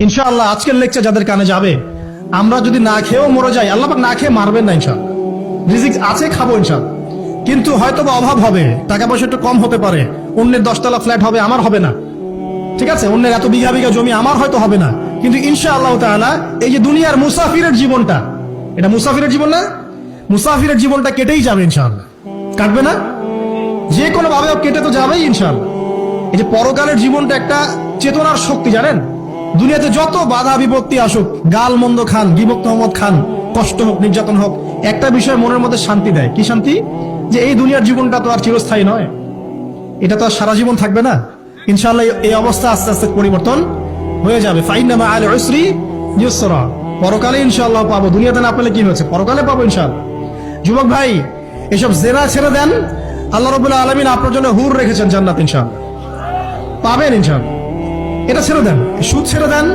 ইনশাআল্লাহ আজকের লেকচার যাদের কানে যাবে, আমরা যদি না খেয়েও মরে যাই, আল্লাহ পাক না খেয়ে মারবেন না ইনশাআল্লাহ। রিজিক আছে, খাবো ইনশাআল্লাহ। কিন্তু হয়তো বা অভাব হবে, টাকা পয়সা একটু কম হতে পারে, অন্যের 10 তলা ফ্ল্যাট হবে, আমার হবে না, ঠিক আছে, অন্যের এত বিঘা বিঘা জমি আমার হয়তো হবে না, কিন্তু ইনশাআল্লাহ তাআলা এই যে দুনিয়ার মুসাফিরের জীবনটা, এটা মুসাফিরের জীবন না, মুসাফিরের জীবনটা কেটেই যাবে ইনশাআল্লাহ। কাটবে না? যে কোনো ভাবে কেটে তো যাবেই ইনশাআল্লাহ। এই যে পরকালের জীবনটা একটা চেতনার শক্তি, জানেন, দুনিয়াতে যত বাধা বিপত্তি আসুক, গাল মন্দ খান, গীবত তহমত খান, কষ্ট হোক, নির্যাতন হোক, একটা বিষয় মনের মধ্যে শান্তি দেয়। কি শান্তি? যে এই দুনিয়ার জীবনটা তো আর চিরস্থায়ী নয়, এটা তো আর সারা জীবন থাকবে না। ইনশাআল্লাহ এই অবস্থা আস্তে আস্তে পরিবর্তন হয়ে যাবে। ফাইন্না মাআল উসরি ইউসরা, পরকালে ইনশাআল্লাহ পাবো, দুনিয়াতে না পেলে কি হয়েছে, পরকালে পাবো ইনশাআল্লাহ। যুবক ভাই, এসব জেনা ছেড়ে দেন, আল্লাহ রাব্বুল আলামিন আপনার জন্য হুর রেখেছেন জান্নাত, ইনশাআল্লাহ পাবেন ইনশাআল্লাহ। এটা ছেড়ে দেন, সুদ ছেড়ে দেন,